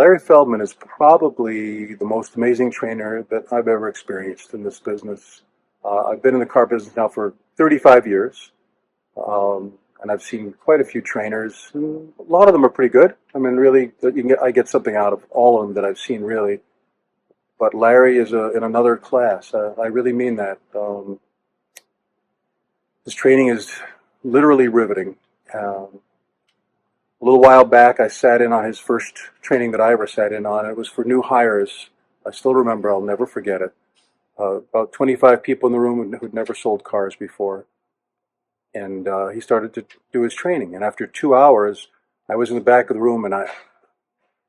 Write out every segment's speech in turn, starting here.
Larry Feldman is probably the most amazing trainer that I've ever experienced in this business. I've been in the car business now for 35 years, and I've seen quite a few trainers. And a lot of them are pretty good. I mean, really, I get something out of all of them that I've seen, really. But Larry is in another class. I really mean that. His training is literally riveting. A little while back, I sat in on his first training that I ever sat in on. It was for new hires. I still remember, I'll never forget it. About 25 people in the room who'd never sold cars before. And he started to do his training. And after 2 hours, I was in the back of the room and I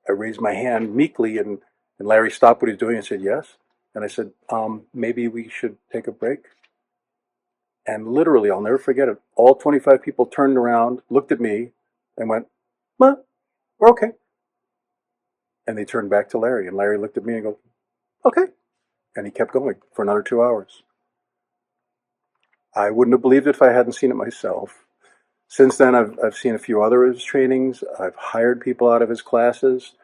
raised my hand meekly, and Larry stopped what he was doing and said, yes. And I said, maybe we should take a break. And literally, I'll never forget it. All 25 people turned around, looked at me, and went, well, we're okay. And they turned back to Larry, and Larry looked at me and go, okay. And he kept going for another 2 hours. I wouldn't have believed it if I hadn't seen it myself. Since then, I've seen a few other of his trainings. I've hired people out of his classes.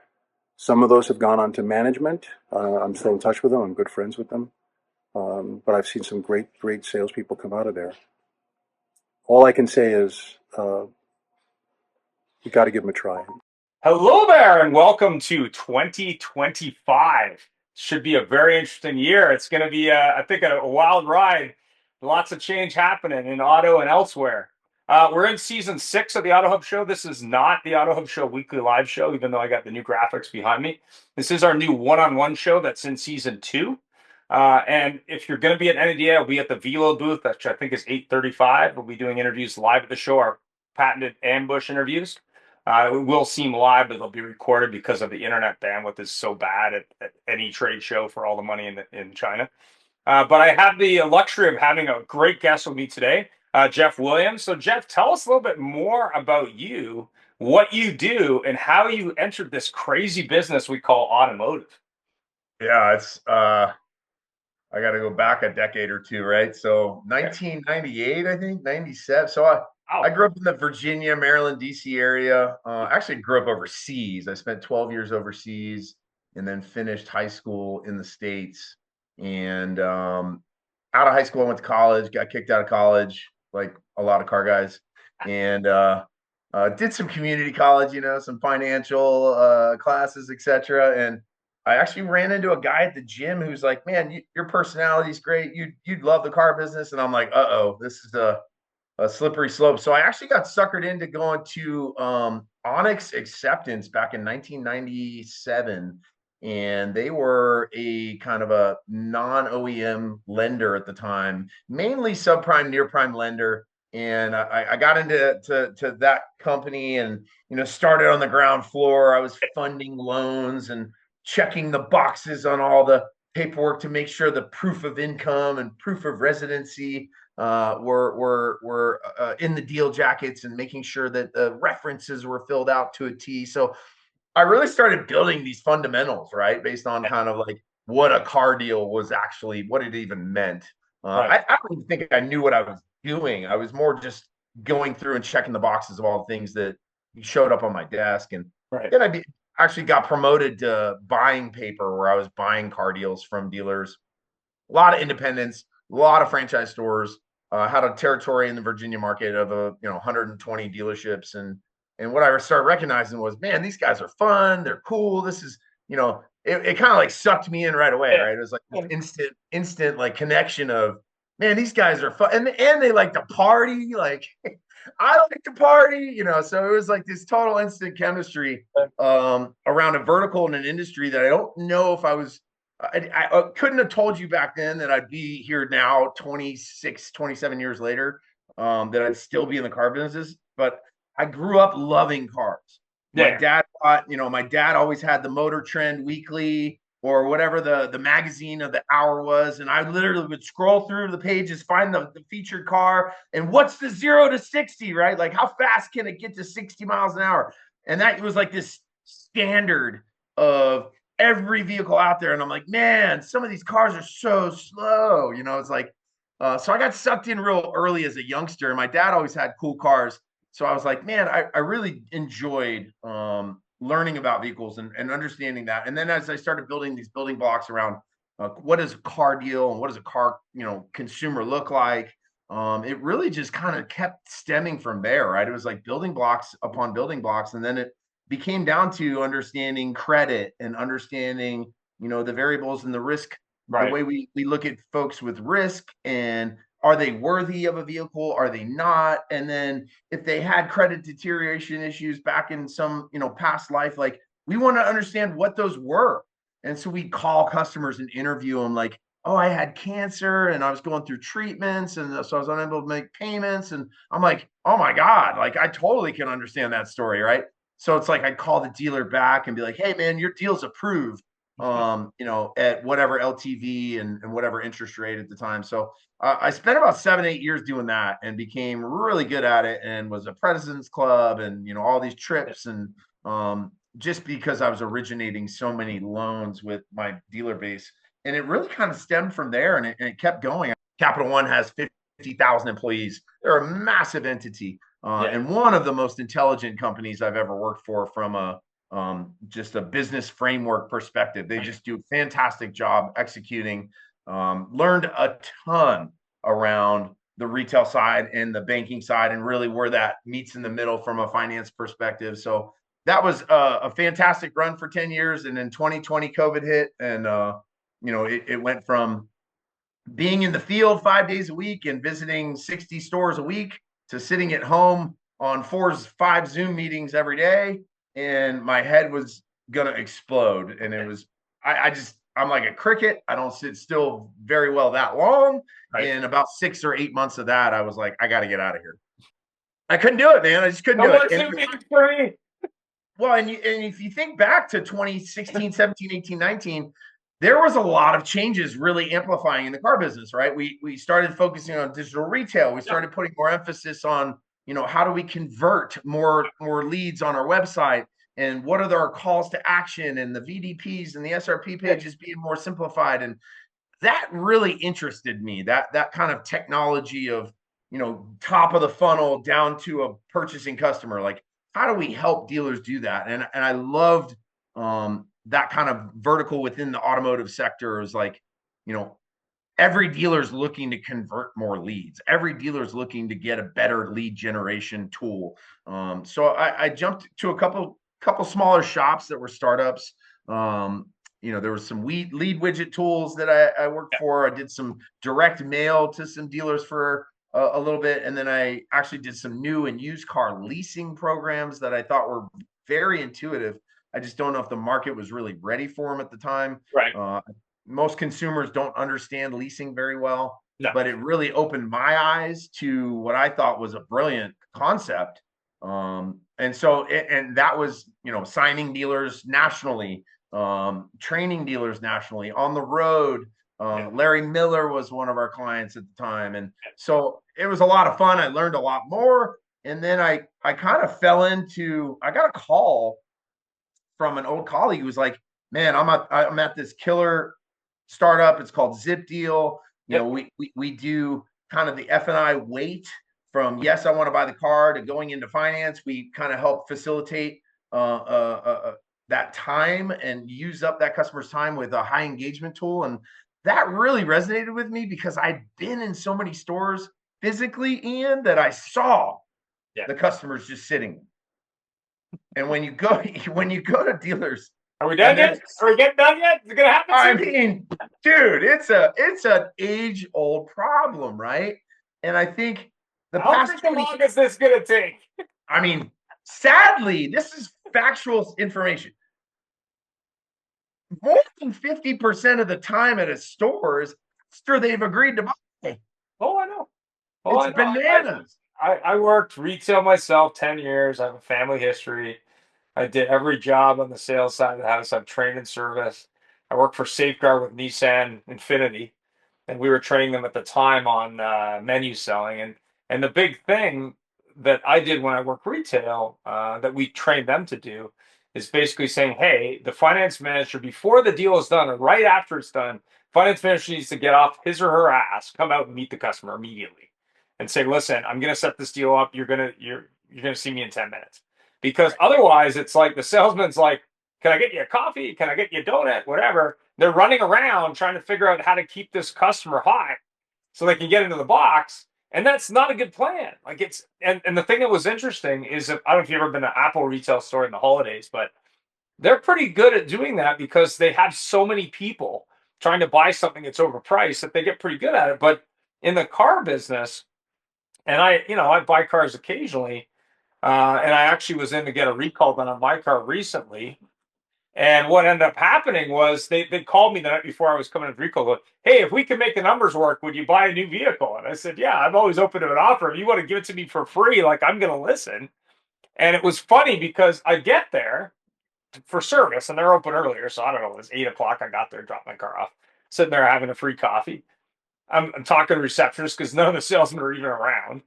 Some of those have gone on to management. I'm still in touch with them. I'm good friends with them. But I've seen some great salespeople come out of there. All I can say is you got to give them a try. Hello there, and welcome to 2025. Should be a very interesting year. It's going to be, I think, a wild ride. Lots of change happening in auto and elsewhere. We're in season 6 of the Auto Hub Show. This is not the Auto Hub Show weekly live show, even though I got the new graphics behind me. This is our new one-on-one show that's in season 2. And if you're going to be at NADA, I'll be at the Velo booth, which I think is 8:35. We'll be doing interviews live at the show, our patented ambush interviews. It will seem live, but it'll be recorded because of the internet bandwidth is so bad at any trade show for all the money in China. But I have the luxury of having a great guest with me today, Jeff Williams. So, Jeff, tell us a little bit more about you, what you do, and how you entered this crazy business we call automotive. Yeah, it's I got to go back a decade or two, right? So 1998, I think, 97. So I grew up in the Virginia, Maryland, DC area. Actually grew up overseas. I spent 12 years overseas and then finished high school in the States. And out of high school, I went to college, got kicked out of college, like a lot of car guys, and did some community college, some financial classes, etc. And I actually ran into a guy at the gym who's like, "Man, your personality's great. You'd love the car business." And I'm like, "Uh-oh, this is a slippery slope." So I actually got suckered into going to Onyx Acceptance back in 1997, and they were a kind of a non-OEM lender at the time, mainly subprime, near prime lender. And I got into to that company, and started on the ground floor. I was funding loans and checking the boxes on all the paperwork to make sure the proof of income and proof of residency were in the deal jackets, and making sure that the references were filled out to a T. So I really started building these fundamentals, right, based on kind of like what a car deal was actually, what it even meant. I don't even think I knew what I was doing. I was more just going through and checking the boxes of all the things that showed up on my desk. And then actually got promoted to buying paper, where I was buying car deals from dealers, a lot of independents, a lot of franchise stores. Had a territory in the Virginia market of 120 dealerships, and what I started recognizing was, man, these guys are fun, they're cool. This is, it kind of like sucked me in right away, right? It was like this instant like connection of, man, these guys are fun, and they like to party, like I like to party, so it was like this total instant chemistry around a vertical in an industry that I don't know if I couldn't have told you back then that I'd be here now 26, 27 years later, that I'd still be in the car business. But I grew up loving cars. My dad my dad always had the Motor Trend Weekly or whatever the magazine of the hour was. And I literally would scroll through the pages, find the featured car, and what's the 0 to 60, right? Like, how fast can it get to 60 miles an hour? And that was like this standard of every vehicle out there. And I'm like, man, some of these cars are so slow. It's like, so I got sucked in real early as a youngster. My dad always had cool cars. So I was like, man, I really enjoyed learning about vehicles and understanding that. And then as I started building these building blocks around what is a car deal and what does a car, consumer look like, it really just kind of kept stemming from there, right? It was like building blocks upon building blocks. And then it became down to understanding credit and understanding, the variables and the risk, the Right. way we look at folks with risk, and are they worthy of a vehicle? Are they not? And then if they had credit deterioration issues back in some, past life, like we want to understand what those were. And so we call customers and interview them like, oh, I had cancer and I was going through treatments. And so I was unable to make payments. And I'm like, oh my God, like I totally can understand that story. Right. So it's like I'd call the dealer back and be like, hey man, your deal's approved, at whatever LTV and whatever interest rate at the time. So I spent about 7, 8 years doing that and became really good at it, and was a President's Club and all these trips, and just because I was originating so many loans with my dealer base, and it really kind of stemmed from there, and it kept going. Capital One has 50,000 employees. They're a massive entity, and one of the most intelligent companies I've ever worked for from a just a business framework perspective. They just do a fantastic job executing. Learned a ton around the retail side and the banking side, and really where that meets in the middle from a finance perspective. So that was a fantastic run for 10 years. And then 2020 COVID hit, and it went from being in the field 5 days a week and visiting 60 stores a week to sitting at home on 5 Zoom meetings every day. And my head was gonna explode. And it was, I'm like a cricket. I don't sit still very well that long. Right. In about 6 or 8 months of that, I was like, I got to get out of here. I couldn't do it, man. I just couldn't do it. Zoom meetings for me. Well, and if you think back to 2016, 17, 18, 19, there was a lot of changes really amplifying in the car business, right? We started focusing on digital retail. We started putting more emphasis on, how do we convert more leads on our website, and what are our calls to action, and the VDPs and the SRP pages being more simplified. And that really interested me, that kind of technology of, top of the funnel down to a purchasing customer. Like, how do we help dealers do that? And I loved that kind of vertical within the automotive sector. Is like, every dealer's looking to convert more leads. Every dealer's looking to get a better lead generation tool. So I jumped to a couple smaller shops that were startups. There was some lead widget tools that I worked for. I did some direct mail to some dealers for a little bit. And then I actually did some new and used car leasing programs that I thought were very intuitive. I just don't know if the market was really ready for them at the time. Right. Most consumers don't understand leasing very well, No. but it really opened my eyes to what I thought was a brilliant concept. And that was, signing dealers nationally, training dealers nationally on the road. Larry Miller was one of our clients at the time. And so it was a lot of fun. I learned a lot more. And then I kind of I got a call from an old colleague who was like, man, I'm at this killer startup. It's called Zipdeal. We do kind of the F&I wait from, yes, I want to buy the car, to going into finance. We kind of help facilitate that time and use up that customer's time with a high engagement tool. And that really resonated with me because I'd been in so many stores physically, Ian, that I saw the customers just sitting. And when you go to dealers, are we done yet? Are we getting done yet? Is it gonna happen soon? I mean, dude, it's an age-old problem, right? And I think how long is this gonna take? I mean, sadly, this is factual information. More than 50% of the time at a store is after they've agreed to buy. Oh, I know. It's bananas. I worked retail myself 10 years. I have a family history. I did every job on the sales side of the house. I've trained and serviced. I worked for Safeguard with Nissan Infinity, and we were training them at the time on menu selling. And the big thing that I did when I worked retail that we trained them to do is basically saying, hey, the finance manager, before the deal is done or right after it's done, finance manager needs to get off his or her ass, come out and meet the customer immediately and say, listen, I'm going to set this deal up. You're going to see me in 10 minutes. because otherwise it's like the salesman's like, can I get you a coffee? Can I get you a donut? Whatever. They're running around trying to figure out how to keep this customer high so they can get into the box. And that's not a good plan. Like it's and the thing that was interesting is I don't know if you've ever been to Apple retail store in the holidays, but they're pretty good at doing that because they have so many people trying to buy something that's overpriced that they get pretty good at it. But in the car business, and I buy cars occasionally, and I actually was in to get a recall done on my car recently. And what ended up happening was they called me the night before I was coming to recall. Going, hey, if we can make the numbers work, would you buy a new vehicle? And I said, yeah, I'm always open to an offer. If you want to give it to me for free, like I'm going to listen. And it was funny because I get there for service and they're open earlier. So I don't know, it was 8 o'clock. I got there, dropped my car off, sitting there having a free coffee. I'm talking to receptionists because none of the salesmen are even around.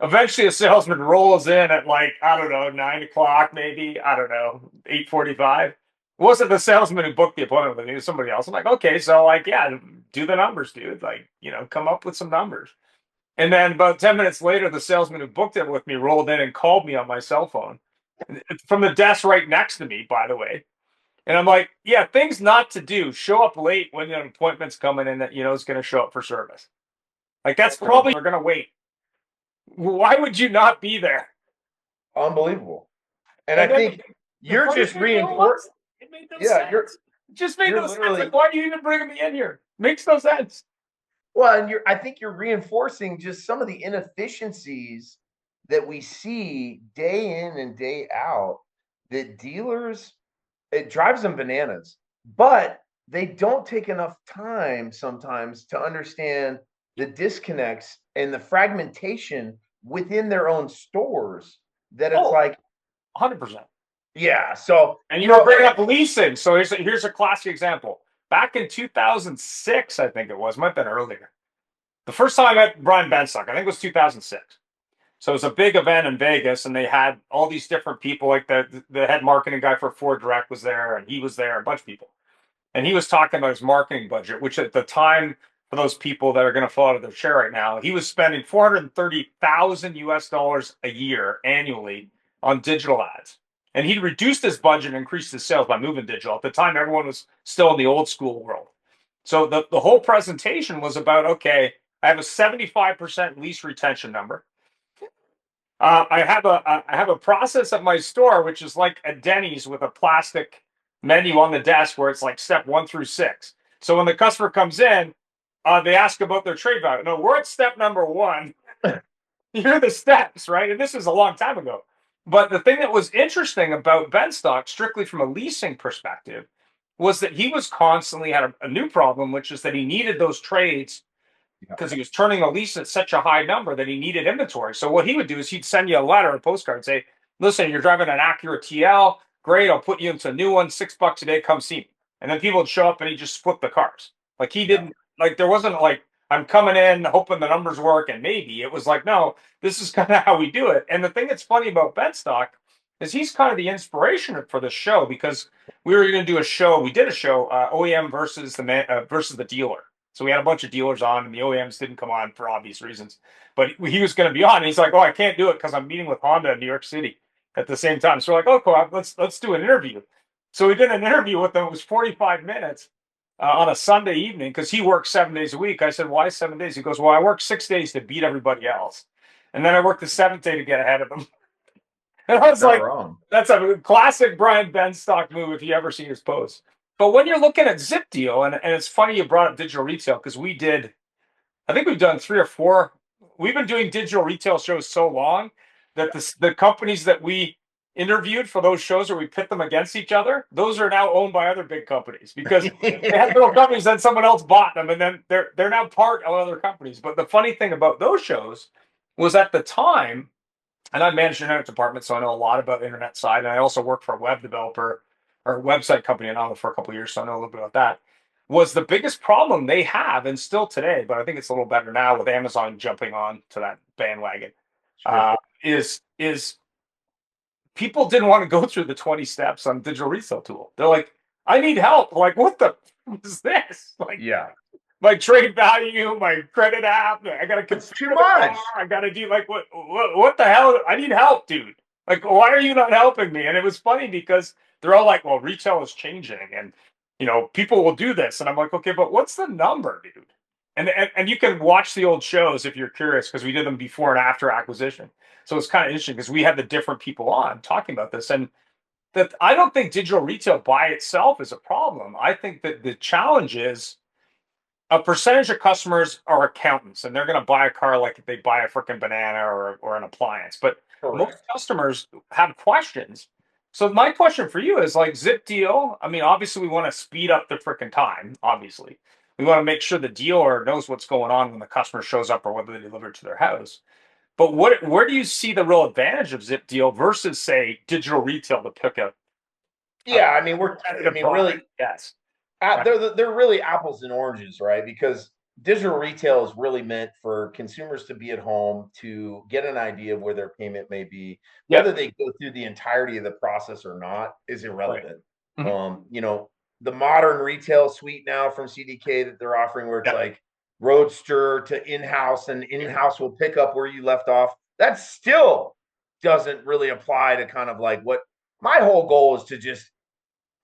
Eventually, a salesman rolls in at like, I don't know, 9 o'clock, maybe, I don't know, 8:45. It wasn't the salesman who booked the appointment with me, it was somebody else. I'm like, okay, so like, yeah, do the numbers, dude. Like, come up with some numbers. And then about 10 minutes later, the salesman who booked it with me rolled in and called me on my cell phone from the desk right next to me, by the way. And I'm like, yeah, things not to do. Show up late when an appointment's coming in that is going to show up for service. Like that's probably they're going to wait. Why would you not be there? Unbelievable. And I And then think you're just reinforced. It made no Yeah, sense. It just made you're no sense. literally Like, why are you even bringing me in here? Makes no sense. well, and I think you're reinforcing just some of the inefficiencies that we see day in and day out that dealers it drives them bananas. But they don't take enough time sometimes to understand the disconnects and the fragmentation within their own stores that it's Oh, like 100%. yeah. So And you were bringing up leasing. So here's a classic example. Back in 2006, I think it was, might have been earlier. The first time I met Brian Benstock, I think it was 2006. So it was a big event in Vegas, and they had all these different people. Like the head marketing guy for Ford Direct was there, and he was there, a bunch of people. And he was talking about his marketing budget, which at the time, for those people that are going to fall out of their chair right now, he was spending 430,000 US dollars a year annually on digital ads. And he reduced his budget and increased his sales by moving digital. At the time, everyone was still in the old school world. So the whole presentation was about, okay, I have a 75% lease retention number. I have a process at my store which is like a Denny's with a plastic menu on the desk where it's like step 1 through 6. So when the customer comes in, they ask about their trade value. No, we're at step number 1. Here are the steps, right? And this is a long time ago. But the thing that was interesting about Benstock, strictly from a leasing perspective, was that he was constantly had a new problem, which is that he needed those trades because he was turning a lease at such a high number that he needed inventory. So what he would do is he'd send you a letter, a postcard, say, "Listen, you're driving an Acura TL. Great, I'll put you into a new one. $6 a day. Come see me." And then people would show up and he just split the cars. Like he didn't like there wasn't like I'm coming in hoping the numbers work and maybe it was like no, this is kind of how we do it. And the thing that's funny about Benstock is he's kind of the inspiration for the show because we were going to do a show. We did a show OEM versus the dealer. So we had a bunch of dealers on, and the OEMs didn't come on for obvious reasons. But he was going to be on. And he's like, "Oh, I can't do it because I'm meeting with Honda in New York City at the same time." So we're like, "Oh, cool. Let's do an interview." So we did an interview with him. It was 45 minutes on a Sunday evening because he works 7 days a week. I said, "Why 7 days?" He goes, "Well, I work 6 days to beat everybody else, and then I work the seventh day to get ahead of them." And I was not like, wrong. "That's a classic Brian Benstock move if you ever see his posts." But when you're looking at Zipdeal, and it's funny you brought up digital retail because I think we've done 3 or 4. We've been doing digital retail shows so long that the companies that we interviewed for those shows where we pit them against each other, those are now owned by other big companies because they had little companies, then someone else bought them, and then they're now part of other companies. But the funny thing about those shows was at the time, and I managed an internet department, so I know a lot about the internet side. And I also work for a web developer or a website company in Ottawa for a couple of years, so I know a little bit about that. Was the biggest problem they have, and still today, but I think it's a little better now with Amazon jumping on to that bandwagon. Sure. Is people didn't want to go through the 20 steps on digital resale tool. They're like, "I need help." Like, what the is this? Like, Yeah. my trade value, my credit app. I got to It's too much. I got to do like what the hell? I need help, dude. Like, why are you not helping me? And it was funny because they're all like, well, retail is changing and, people will do this. And I'm like, okay, but what's the number, dude? And you can watch the old shows if you're curious because we did them before and after acquisition. So it's kind of interesting because we had the different people on talking about this. And that I don't think digital retail by itself is a problem. I think that the challenge is a percentage of customers are accountants and they're going to buy a car like they buy a freaking banana or an appliance. But most Correct. customers have questions. So my question for you is like Zipdeal. I mean, obviously we want to speed up the freaking time. Obviously, we want to make sure the dealer knows what's going on when the customer shows up or whether they deliver it to their house. But where do you see the real advantage of Zipdeal versus say digital retail to pick a Yeah, I mean, competitive really, product? Yes. Right. they're really apples and oranges, right? Because digital retail is really meant for consumers to be at home to get an idea of where their payment may be. Whether Yep. they go through the entirety of the process or not is Right. irrelevant. Mhm. The modern retail suite now from CDK that they're offering, where it's Yep. like Roadster to in-house, and in-house will pick up where you left off. That still doesn't really apply to kind of like what my whole goal is to just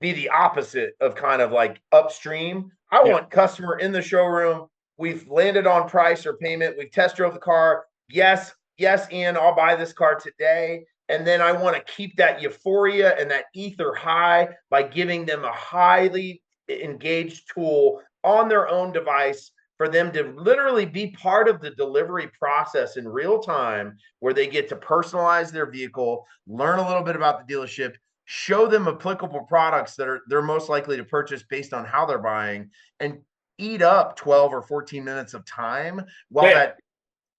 be the opposite of kind of like upstream. I Yep. want customer in the showroom. We've landed on price or payment. We've test drove the car. Yes, yes, Ian, I'll buy this car today. And then I want to keep that euphoria and that ether high by giving them a highly engaged tool on their own device for them to literally be part of the delivery process in real time, where they get to personalize their vehicle, learn a little bit about the dealership, show them applicable products that they're most likely to purchase based on how they're buying, and eat up 12 or 14 minutes of time while Yeah. that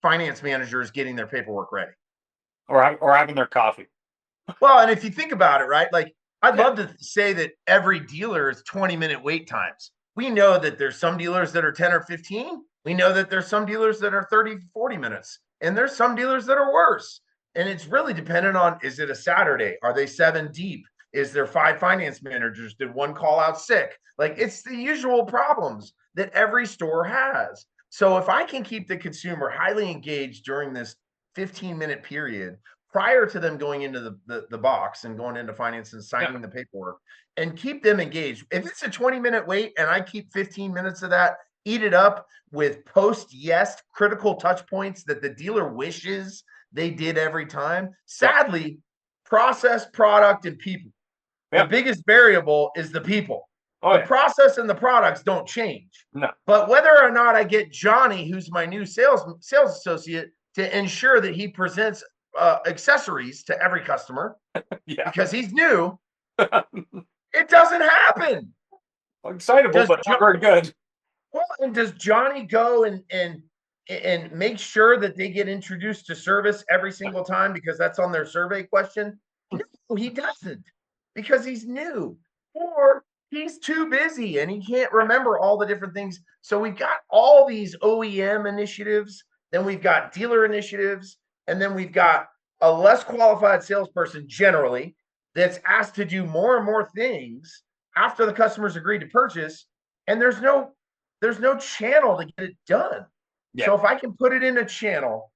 finance manager is getting their paperwork ready. Or having their coffee. Well, and if you think about it, right, like I'd Yeah. love to say that every dealer is 20-minute wait times. We know that there's some dealers that are 10 or 15. We know that there's some dealers that are 30, 40 minutes. And there's some dealers that are worse. And it's really dependent on, is it a Saturday? Are they 7 deep? Is there 5 finance managers? Did one call out sick? Like it's the usual problems that every store has. So if I can keep the consumer highly engaged during this 15-minute period prior to them going into the box and going into finance and Yeah. signing the paperwork, and keep them engaged. If it's a 20-minute wait and I keep 15 minutes of that, eat it up with post yes critical touch points that the dealer wishes they did every time. Yeah. Sadly, process, product, and people. The Yeah. biggest variable is the people. Oh The yeah. process and the products don't change. No. But whether or not I get Johnny, who's my new sales associate, to ensure that he presents accessories to every customer Yeah. because he's new, it doesn't happen. Excitable, Does but not very good. Well, and does Johnny go and make sure that they get introduced to service every single time because that's on their survey question? No, he doesn't, because he's new, or he's too busy and he can't remember all the different things. So we've got all these OEM initiatives, then we've got dealer initiatives, and then we've got a less qualified salesperson generally that's asked to do more and more things after the customers agreed to purchase, and there's no channel to get it done. Yeah. So if I can put it in a channel,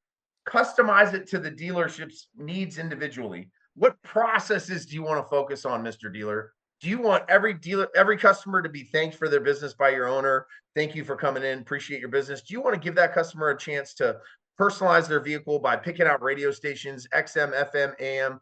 customize it to the dealership's needs individually. What processes do you want to focus on, Mr. Dealer? Do you want every customer to be thanked for their business by your owner? Thank you for coming in. Appreciate your business. Do you want to give that customer a chance to personalize their vehicle by picking out radio stations, XM, FM, AM,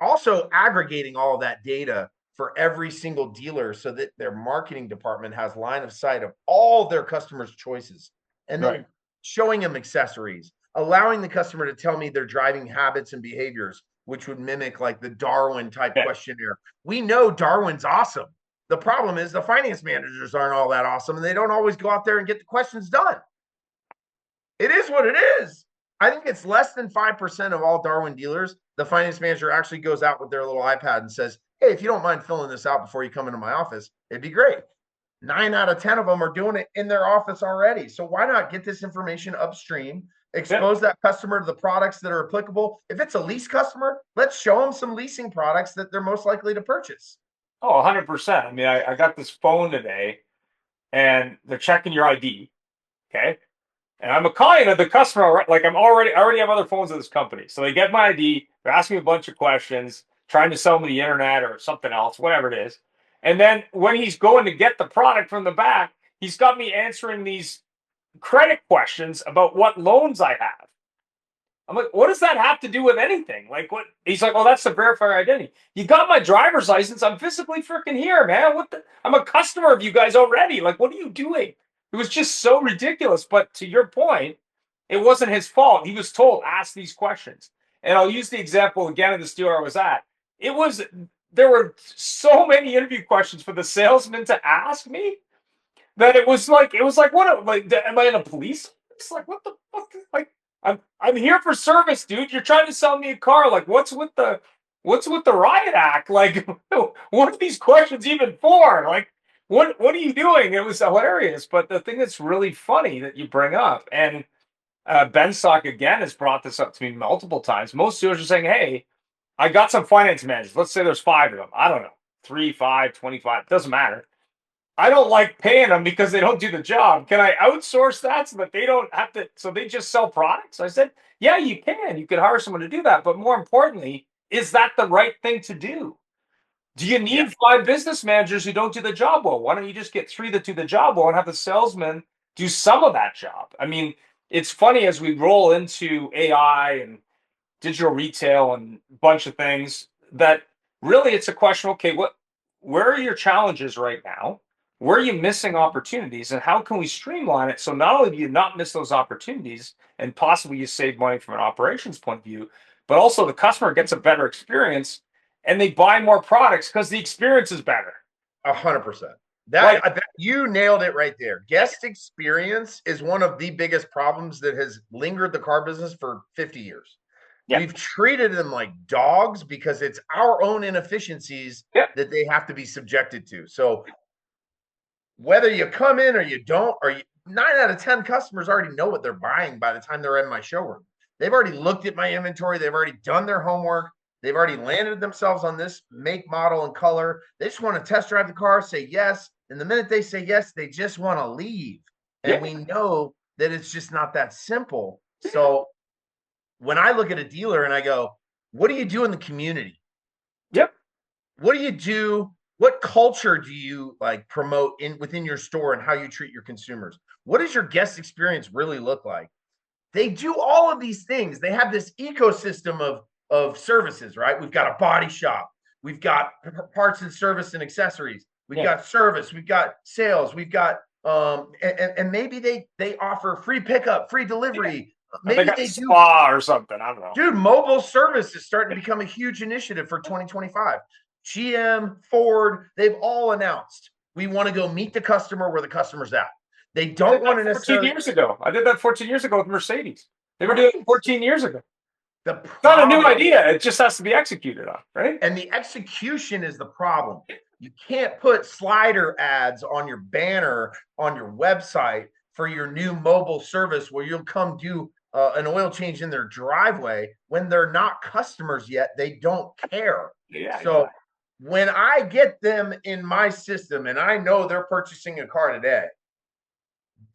also aggregating all of that data for every single dealer so that their marketing department has line of sight of all their customers' choices, and then Right. showing them accessories, allowing the customer to tell me their driving habits and behaviors, which would mimic like the Darwin type Yeah. questionnaire. We know Darwin's awesome. The problem is the finance managers aren't all that awesome, and they don't always go out there and get the questions done. It is what it is. I think it's less than 5% of all Darwin dealers. The finance manager actually goes out with their little iPad and says, hey, if you don't mind filling this out before you come into my office, it'd be great. 9 out of 10 of them are doing it in their office already. So why not get this information upstream, expose that customer to the products that are applicable? If it's a lease customer, let's show them some leasing products that they're most likely to purchase. Oh, 100%. I mean, I got this phone today and they're checking your ID. Okay. And I'm a client of the customer. Like I already have other phones of this company. So they get my ID. They're asking me a bunch of questions, trying to sell me the internet or something else, whatever it is. And then when he's going to get the product from the back, he's got me answering these credit questions about what loans I have. I'm like, what does that have to do with anything? Like, what? He's like, oh, that's to verify your identity. You got my driver's license. I'm physically freaking here, man. What the? I'm a customer of you guys already. Like, what are you doing? It was just so ridiculous. But to your point, it wasn't his fault. He was told, ask these questions. And I'll use the example again of the store I was at. It was, there were so many interview questions for the salesman to ask me that it was like what? Like, am I in a police? It's like, what the fuck? Like, I'm here for service, dude. You're trying to sell me a car. Like, what's with the riot act? Like, what are these questions even for? Like, what are you doing? It was hilarious. But the thing that's really funny that you bring up, and Ben Stock again has brought this up to me multiple times. Most dealers are saying, "Hey, I got some finance managers. Let's say there's 5 of them. I don't know, 3, 5, 25. Doesn't matter. I don't like paying them because they don't do the job. Can I outsource that so that they don't have to, so they just sell products?" I said, yeah, you can. You can hire someone to do that. But more importantly, is that the right thing to do? Do you Yeah. need 5 business managers who don't do the job well? Why don't you just get 3 that do the job well and have the salesman do some of that job? I mean, it's funny as we roll into AI and digital retail and a bunch of things that really it's a question, okay, where are your challenges right now? Where are you missing opportunities and how can we streamline it so not only do you not miss those opportunities and possibly you save money from an operations point of view, but also the customer gets a better experience and they buy more products because the experience is better. 100%. Like, That you nailed it right there. Guest experience is one of the biggest problems that has lingered the car business for 50 years. yeah, We've treated them like dogs because it's our own inefficiencies yeah, that they have to be subjected to. So whether you come in or you don't, or 9 out of 10 customers already know what they're buying by the time they're in my showroom. They've already looked at my inventory. They've already done their homework. They've already landed themselves on this make, model, and color. They just want to test drive the car, say yes. And the minute they say yes, they just want to leave. yeah, And we know that it's just not that simple. So when I look at a dealer and I go, what do you do in the community? yep, What do you do? What culture do you like promote within your store and how you treat your consumers? What does your guest experience really look like? They do all of these things. They have this ecosystem of services, right? We've got a body shop, we've got parts and service and accessories, we've yeah. got service, we've got sales, we've got and maybe they offer free pickup, free delivery. They Maybe got they do. spa or something. I don't know. Dude, mobile service is starting to become a huge initiative for 2025. GM, Ford, they've all announced we want to go meet the customer where the customer's at. They don't want to 14 necessarily. years ago. I did that 14 years ago with Mercedes. They were doing it 14 years ago. The It's not a new problem, idea. It just has to be executed on, right? and the execution is the problem. You can't put slider ads on your banner on your website for your new mobile service where you'll come do an oil change in their driveway when they're not customers yet. They don't care. Yeah. So Exactly. when I get them in my system and I know they're purchasing a car today,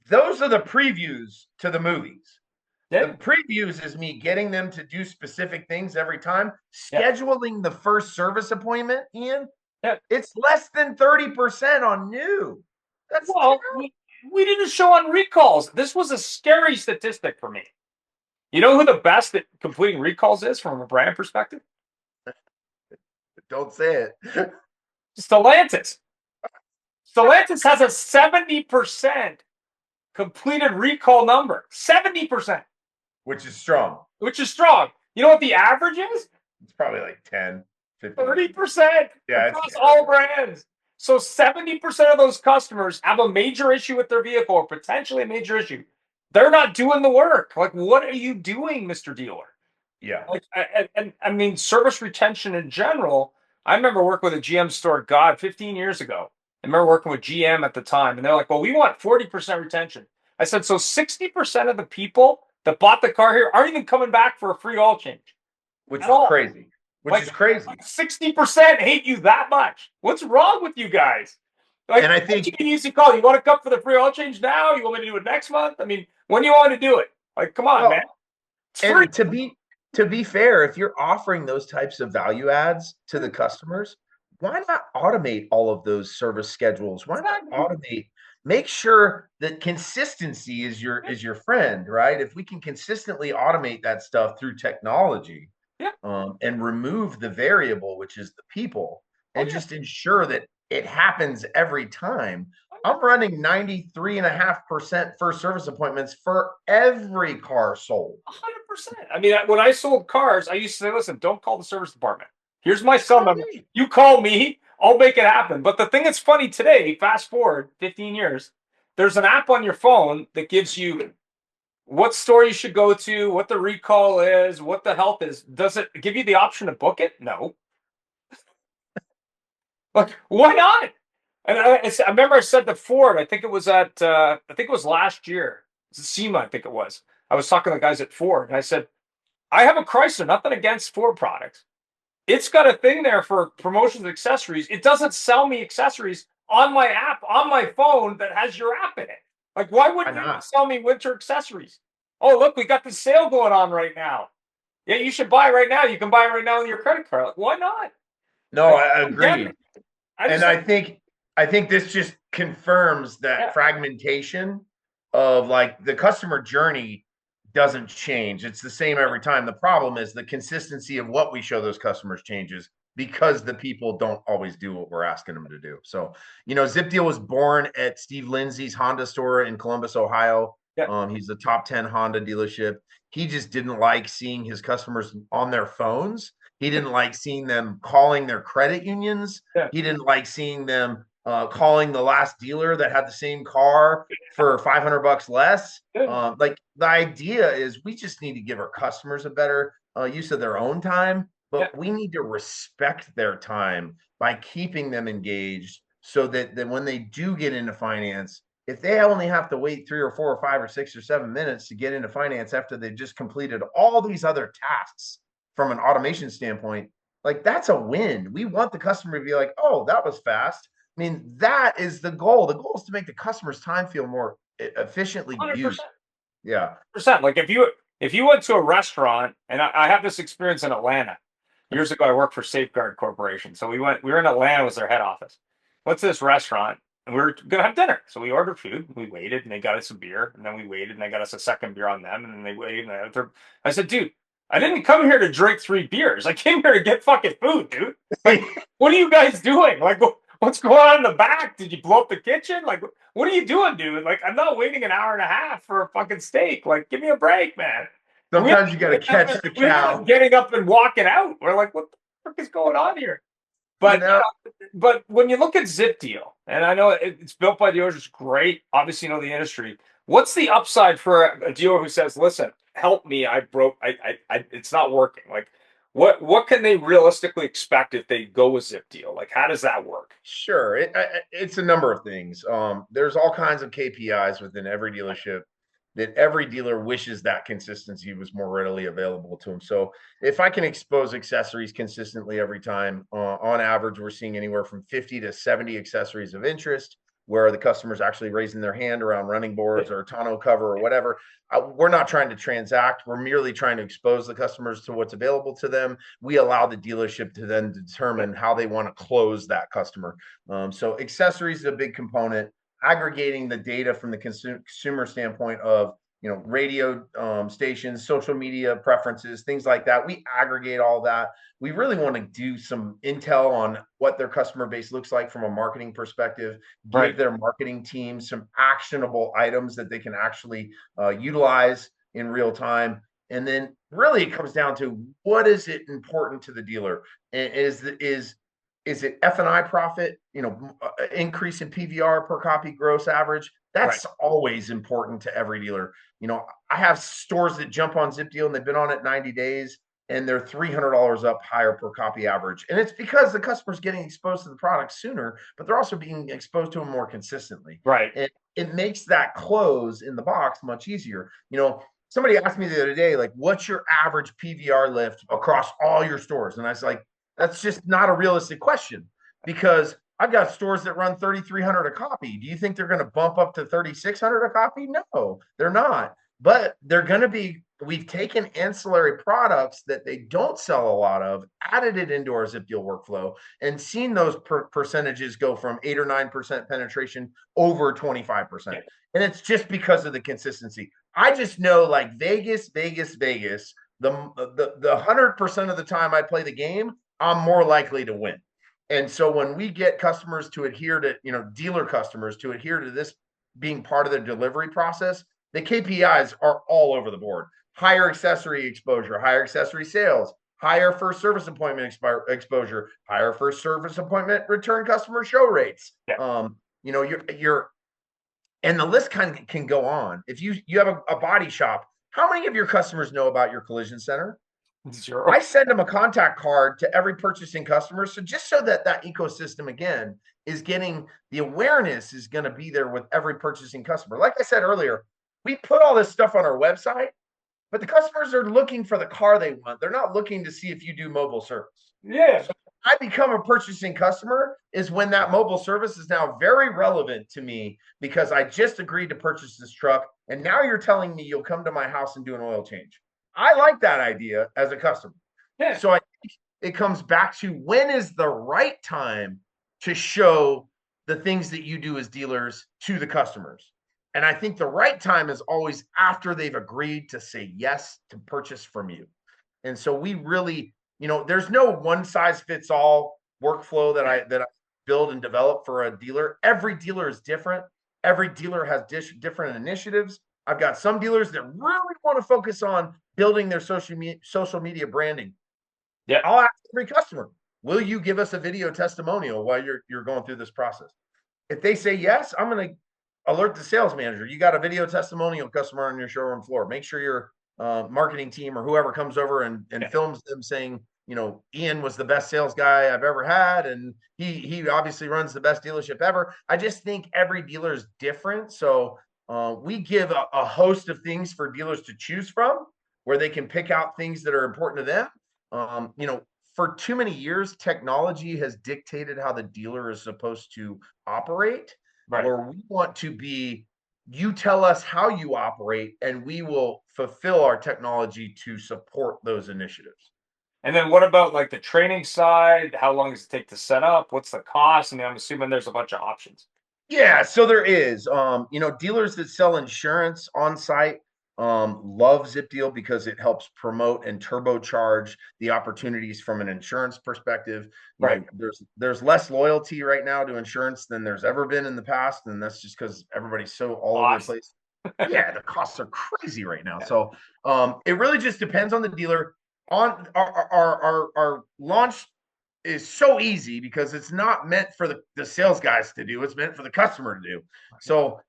those are the previews to the movies. Yeah. The previews is me getting them to do specific things every time. Yeah. Scheduling the first service appointment, Ian, Yeah. it's less than 30% on new. That's Well, we didn't show on recalls. This was a scary statistic for me. You know who the best at completing recalls is from a brand perspective? don't say it. Stellantis. Stellantis has a 70% completed recall number. 70%, Which is strong. which is strong. You know what the average is? It's probably like 10, 15. 30% Yeah, across all brands. So 70% of those customers have a major issue with their vehicle or potentially a major issue. They're not doing the work. Like, what are you doing, Mr. Dealer? Yeah. Like, and I mean, service retention in general. I remember working with a GM store, God, 15 years ago. I remember working with GM at the time, and they're like, well, we want 40% retention. I said, so 60% of the people that bought the car here aren't even coming back for a free oil change. Which at is all. crazy. Which is crazy. 60% hate you that much. What's wrong with you guys? Like, and I think you can easily call. You want to come for the free oil change now? You want me to do it next month? I mean, when do you want to do it? Like, come on, man. well, It's free. and to be fair, if you're offering those types of value adds to the customers, why not automate all of those service schedules? Why not Exactly. automate? Make sure that consistency is your friend, right? If we can consistently automate that stuff through technology, Yeah. and remove the variable, which is the people, Oh and yeah. just ensure that it happens every time. Oh, yeah. I'm running 93.5% first service appointments for every car sold. 100%. I mean, when I sold cars, I used to say, listen, don't call the service department. Here's my cell Call number. me. You call me, I'll make it happen. But the thing that's funny today, fast forward 15 years, there's an app on your phone that gives you what store you should go to, what the recall is, what the health is. Does it give you the option to book it? No. Like, why not? And I remember I said to Ford, I think it was I think it was last year, SEMA, I think it was. I was talking to the guys at Ford, and I said, I have a Chrysler, nothing against Ford products. It's got a thing there for promotions and accessories. It doesn't sell me accessories on my app, on my phone that has your app in it. Like, why Why wouldn't you not? sell me winter accessories? Oh, look, we got the sale going on right now. Yeah, you should buy right now. You can buy right now with your credit card. Like, why not? No, Like, I again, agree. I And just I think this just confirms that yeah, fragmentation of like the customer journey doesn't change. It's the same every time. The problem is the consistency of what we show those customers changes because the people don't always do what we're asking them to do. So, Zipdeal was born at Steve Lindsay's Honda store in Columbus, Ohio. yeah, He's the top 10 Honda dealership. He just didn't like seeing his customers on their phones. He didn't like seeing them calling their credit unions. yeah, He didn't like seeing them calling the last dealer that had the same car for $500 less. yeah, Like the idea is we just need to give our customers a better use of their own time, yeah. but we need to respect their time by keeping them engaged so that when they do get into finance, if they only have to wait 3 or 4 or 5 or 6 or 7 minutes to get into finance after they've just completed all these other tasks from an automation standpoint, like that's a win. We want the customer to be like, oh, that was fast. I mean, that is the goal. The goal is to make the customer's time feel more efficiently used. 100%. Yeah. Percent. Like if you went to a restaurant, and I have this experience in Atlanta. Years ago, I worked for Safeguard Corporation. So we were in Atlanta, was their head office. Went to this restaurant and we were gonna have dinner. So we ordered food, we waited, and they got us a beer, and then we waited and they got us a second beer on them, and then they waited and they had a third. I said, dude, I didn't come here to drink 3 beers. I came here to get fucking food, dude. Like, what are you guys doing? Like, what's going on in the back? Did you blow up the kitchen? Like, what are you doing, dude? Like, I'm not waiting an hour and a half for a fucking steak. Like, give me a break, man. We Sometimes you got to catch the we ended up cow. getting up and walking out. We're like, what the fuck is going on here? You But know, but when you look at Zipdeal, and I know it's built by dealers, it's great. Obviously, you know the industry. What's the upside for a dealer who says, "Listen, help me. I broke. It's not working." Like, what can they realistically expect if they go with Zipdeal? Like, how does that work? sure. It's a number of things. There's all kinds of KPIs within every dealership that every dealer wishes that consistency was more readily available to them. So if I can expose accessories consistently every time, on average, we're seeing anywhere from 50 to 70 accessories of interest where the customer's actually raising their hand around running boards or a tonneau cover or whatever. We're not trying to transact. We're merely trying to expose the customers to what's available to them. We allow the dealership to then determine how they want to close that customer. So accessories is a big component. Aggregating the data from the consumer standpoint of radio stations, social media preferences, things like that. We aggregate all that. We really want to do some intel on what their customer base looks like from a marketing perspective, give Right. their marketing team some actionable items that they can actually utilize in real time. And then really it comes down to what is it important to the dealer? Is it F&I profit, increase in PVR per copy gross average? Right. That's always important to every dealer. I have stores that jump on Zipdeal and they've been on it 90 days and they're $300 up higher per copy average. And it's because the customer's getting exposed to the product sooner, but they're also being exposed to them more consistently. Right. And it makes that close in the box much easier. Somebody asked me the other day, like, what's your average PVR lift across all your stores? And I was like, that's just not a realistic question because I've got stores that run 3,300 a copy. Do you think they're going to bump up to 3,600 a copy? No, they're not. But they're going to be, we've taken ancillary products that they don't sell a lot of, added it into our Zipdeal workflow, and seen those percentages go from 8 or 9% penetration over 25%. And it's just because of the consistency. I just know, like Vegas, the 100% of the time I play the game, I'm more likely to win. And so when we get customers to adhere to, dealer customers to adhere to this being part of their delivery process, the KPIs are all over the board. Higher accessory exposure, higher accessory sales, higher first service appointment exposure, higher first service appointment return customer show rates. You're and the list kind of can go on. If you have a body shop, how many of your customers know about your collision center? Zero. I send them a contact card to every purchasing customer. So just so that ecosystem again is getting the awareness is going to be there with every purchasing customer. Like I said earlier, we put all this stuff on our website, but the customers are looking for the car they want. They're not looking to see if you do mobile service. Yeah. So I become a purchasing customer is when that mobile service is now very relevant to me because I just agreed to purchase this truck. And now you're telling me you'll come to my house and do an oil change. I like that idea as a customer. Yeah. So I think it comes back to when is the right time to show the things that you do as dealers to the customers. And I think the right time is always after they've agreed to say yes to purchase from you. And so we really, there's no one size fits all workflow that I build and develop for a dealer. Every dealer is different. Every dealer has different initiatives. I've got some dealers that really want to focus on building their social media branding. Yeah. I'll ask every customer, will you give us a video testimonial while you're going through this process? If they say yes, I'm going to alert the sales manager. You got a video testimonial customer on your showroom floor. Make sure your marketing team or whoever comes over and films them saying, Ian was the best sales guy I've ever had. And he obviously runs the best dealership ever. I just think every dealer is different. So we give a host of things for dealers to choose from where they can pick out things that are important to them. For too many years, technology has dictated how the dealer is supposed to operate. Right. Where we want to be, you tell us how you operate, and we will fulfill our technology to support those initiatives. And then what about like the training side? How long does it take to set up? What's the cost? And I'm assuming there's a bunch of options. Yeah, so there is. Dealers that sell insurance on site love Zipdeal because it helps promote and turbocharge the opportunities from an insurance perspective. Right. There's less loyalty right now to insurance than there's ever been in the past, and that's just because everybody's so all over the place. Yeah, the costs are crazy right now. So it really just depends on the dealer. On our launch is so easy because it's not meant for the sales guys to do. It's meant for the customer to do. So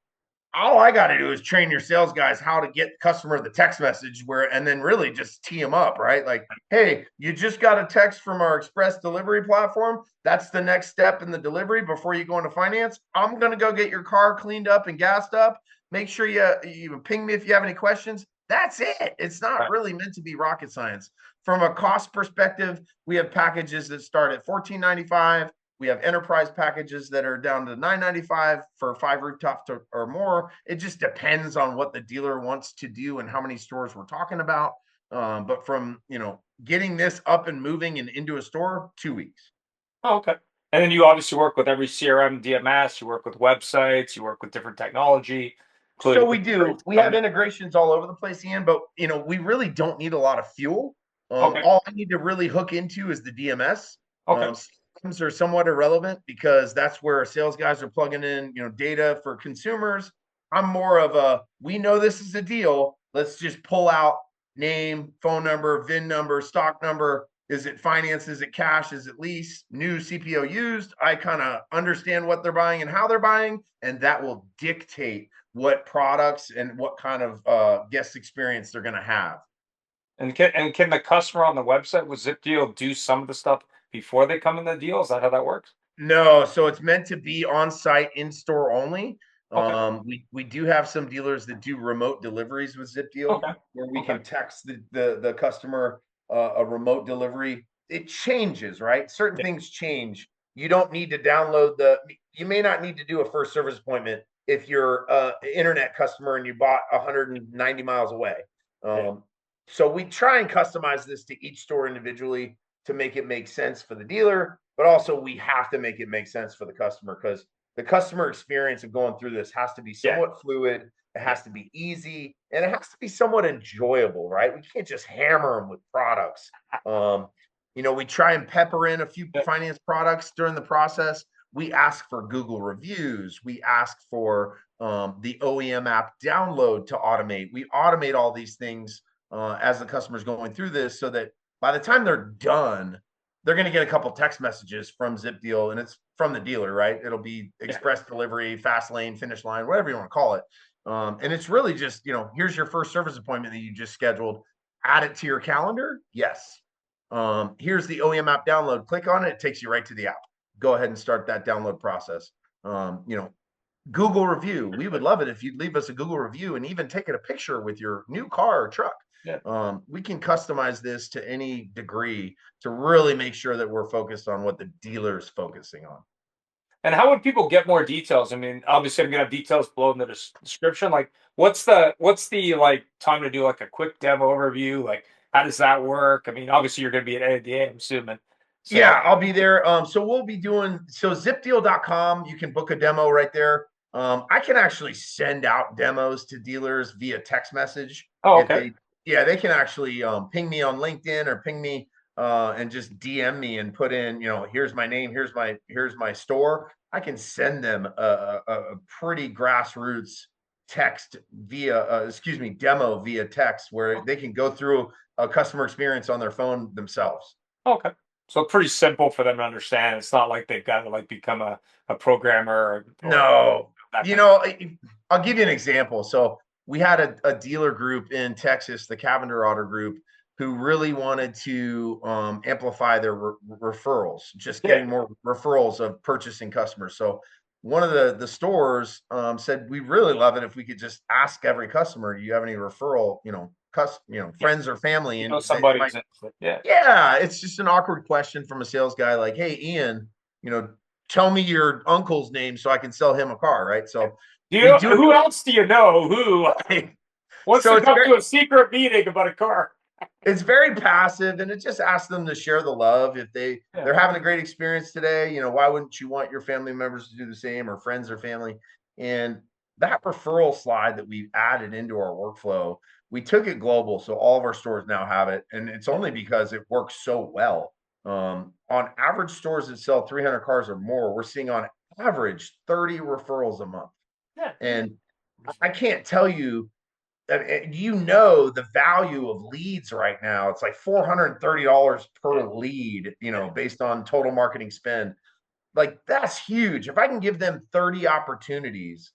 all I got to do is train your sales guys how to get the customer the text message and then really just tee them up, right? Like, hey, you just got a text from our express delivery platform. That's the next step in the delivery before you go into finance. I'm going to go get your car cleaned up and gassed up. Make sure you ping me if you have any questions. That's it. It's not really meant to be rocket science. From a cost perspective, we have packages that start at $14.95. We have enterprise packages that are down to $9.95 for 5 rooftops or more. It just depends on what the dealer wants to do and how many stores we're talking about. But from getting this up and moving and into a store, 2 weeks. Oh, okay. And then you obviously work with every CRM, DMS. You work with websites. You work with different technology. So we do. We have integrations all over the place, Ian. But we really don't need a lot of fuel. All I need to really hook into is the DMS. Systems are somewhat irrelevant because that's where sales guys are plugging in, data for consumers. I'm more of we know this is a deal. Let's just pull out name, phone number, VIN number, stock number. Is it finance? Is it cash? Is it lease? New CPO used? I kind of understand what they're buying and how they're buying, and that will dictate what products and what kind of guest experience they're going to have. And can the customer on the website with Zipdeal do some of the stuff before they come in the deal? Is that how that works? No, so it's meant to be on site, in store only. We do have some dealers that do remote deliveries with Zipdeal, where we can text the customer a remote delivery. It changes, right? Certain things change, you don't need to download you may not need to do a first service appointment if you're an internet customer and you bought 190 miles away. Yeah. So we try and customize this to each store individually to make it make sense for the dealer, but also we have to make it make sense for the customer, because the customer experience of going through this has to be Yeah. somewhat fluid. It has to be easy, and it has to be somewhat enjoyable, right? We can't just hammer them with products. We try and pepper in a few finance products during the process. We ask for Google reviews. We ask for the OEM app download to automate. We automate all these things as the customer's going through this, so that by the time they're done, they're going to get a couple text messages from Zipdeal, and it's from the dealer, right? It'll be express delivery, fast lane, finish line, whatever you want to call it. And it's really just, here's your first service appointment that you just scheduled. Add it to your calendar. Yes. Here's the OEM app download. Click on it. It takes you right to the app. Go ahead and start that download process. Google review. We would love it if you'd leave us a Google review and even take a picture with your new car or truck. Yeah. We can customize this to any degree to really make sure that we're focused on what the dealer's focusing on. And how would people get more details? I mean, obviously, I'm gonna have details below in the description. Like, what's the like time to do like a quick demo overview? Like, how does that work? I mean, obviously, you're gonna be at NADA, I'm assuming. So, yeah, I'll be there. So we'll be doing zipdeal.com. You can book a demo right there. I can actually send out demos to dealers via text message. oh, If okay. they can actually ping me on LinkedIn or ping me and just DM me and put in, here's my name, here's my store. I can send them a pretty grassroots text demo via text, where they can go through a customer experience on their phone themselves. Okay. So pretty simple for them to understand. It's not like they've got to like become a programmer or No, that you kind of. know, I'll give you an example. So we had a dealer group in Texas, the Cavender Auto Group, who really wanted to amplify their referrals, just Yeah. getting more referrals of purchasing customers. So one of the stores said, we really love it if we could just ask every customer, do you have any referral, friends or family? And they Somebody's might, interested. Yeah. yeah, it's just an awkward question from a sales guy, like, hey, Ian, tell me your uncle's name so I can sell him a car, right? So Do we you do who else do you know who it. wants So to come to a secret meeting about a car? it's very passive, and it just asks them to share the love. If Yeah. they're having a great experience today, why wouldn't you want your family members to do the same, or friends or family? And that referral slide that we've added into our workflow, we took it global, so all of our stores now have it, and it's only because it works so well. On average, stores that sell 300 cars or more, we're seeing on average 30 referrals a month. Yeah. And I can't tell you, the value of leads right now. It's like $430 per lead, based on total marketing spend. Like, that's huge. If I can give them 30 opportunities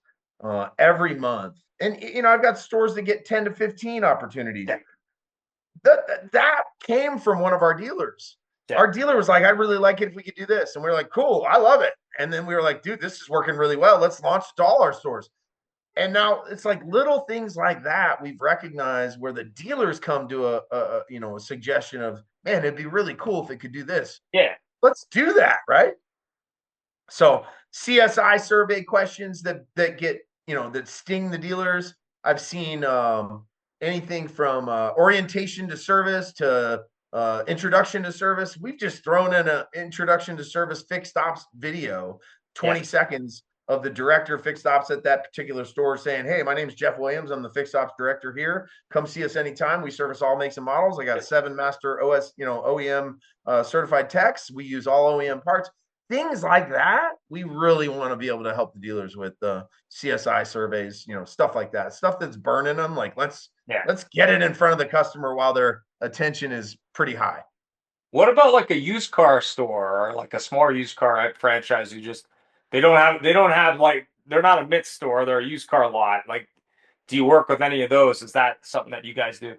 every month, and I've got stores that get 10 to 15 opportunities. Yeah. That came from one of our dealers. Yeah. Our dealer was like, I'd really like it if we could do this. And we were like, cool, I love it. And then we were like, dude, this is working really well. Let's launch to all our stores. And now it's like little things like that we've recognized, where the dealers come to a suggestion of, man, it'd be really cool if it could do this. Yeah. Let's do that, right? So CSI survey questions that get, that sting the dealers. I've seen anything from orientation to service to introduction to service. We've just thrown in an introduction to service fixed ops video, 20 seconds, of the director of fixed ops at that particular store saying, hey, my name's Jeff Williams. I'm the fixed ops director here. Come see us anytime. We service all makes and models. I got 7 master OEM certified techs. We use all OEM parts. Things like that, we really want to be able to help the dealers with CSI surveys, stuff like that, stuff that's burning them. Like, let's get it in front of the customer while their attention is pretty high. What about like a used car store or like a small used car franchise who just they don't have like they're not a MIT store, they're a used car lot. Like, do you work with any of those? Is that something that you guys do?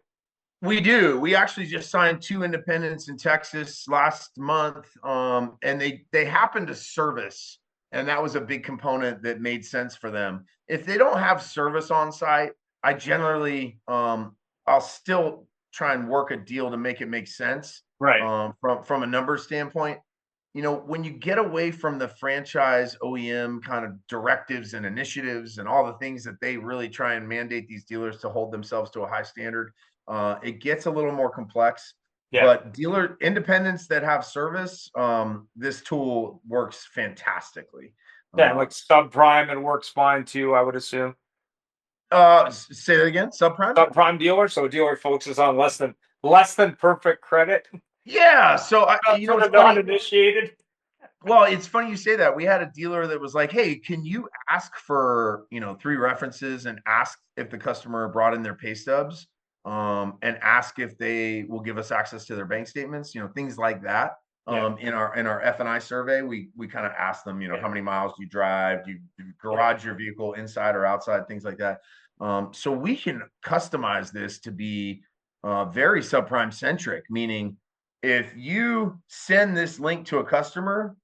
We do. We actually just signed 2 independents in Texas last month, and they happen to service, and that was a big component that made sense for them. If they don't have service on site, I generally I'll still try and work a deal to make it make sense, Right. from a numbers standpoint. when you get away from the franchise OEM kind of directives and initiatives and all the things that they really try and mandate these dealers to hold themselves to a high standard, it gets a little more complex. Yeah. But dealer independents that have service, this tool works fantastically. Yeah, like subprime, it works fine too, I would assume. Say that again. Subprime. Subprime dealer, so a dealer focuses on less than perfect credit. Yeah. So it's funny. Non-initiated. Well, it's funny you say that. We had a dealer that was like, "Hey, can you ask for 3 references and ask if the customer brought in their pay stubs, and ask if they will give us access to their bank statements, things like that." Yeah. In our F&I survey, we kind of asked them, how many miles do you drive? Do you garage your vehicle inside or outside? Things like that. So we can customize this to be very subprime centric, meaning if you send this link to a customer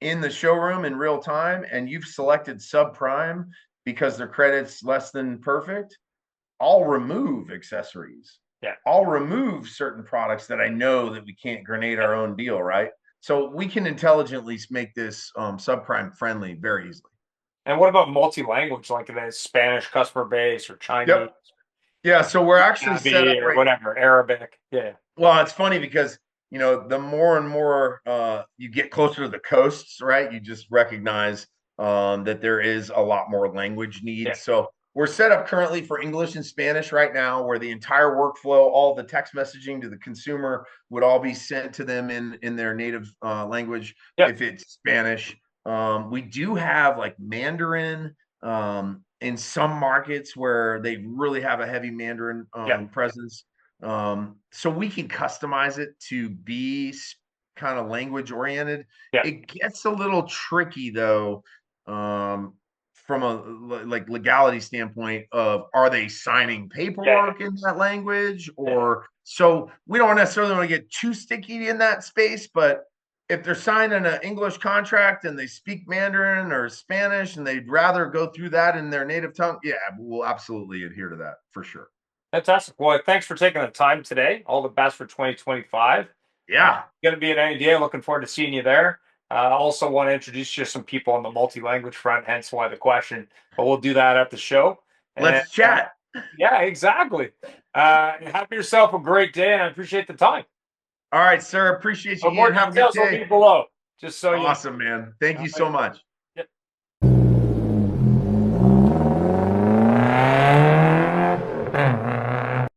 in the showroom in real time and you've selected subprime because their credit's less than perfect, I'll remove accessories. Yeah. I'll remove certain products that I know that we can't grenade our own deal, right? So we can intelligently make this subprime friendly very easily. And what about multi-language, like the Spanish customer base or Chinese? Yep. Yeah, so we're actually set up or whatever, Arabic. Yeah. Well, it's funny because the more and more you get closer to the coasts, right? You just recognize that there is a lot more language needs. Yeah. So we're set up currently for English and Spanish right now, where the entire workflow, all the text messaging to the consumer would all be sent to them in their native language. Yep. If it's Spanish, we do have like Mandarin in some markets where they really have a heavy Mandarin presence. So we can customize it to be kind of language oriented. Yeah. It gets a little tricky though, from a like legality standpoint of, are they signing paperwork in that language, or so we don't necessarily want to get too sticky in that space, but if they're signing an English contract and they speak Mandarin or Spanish and they'd rather go through that in their native tongue, yeah, we'll absolutely adhere to that for sure. Fantastic. Well, thanks for taking the time today. All the best for 2025. Yeah. Going to be at NADA. Looking forward to seeing you there. Also want to introduce you to some people on the multi-language front, hence why the question. But we'll do that at the show. Let's chat. Yeah, exactly. Have yourself a great day, and I appreciate the time. All right, sir. Appreciate you. More Ian. Have a good details will day. be below. Just so awesome, man. Thank you so much.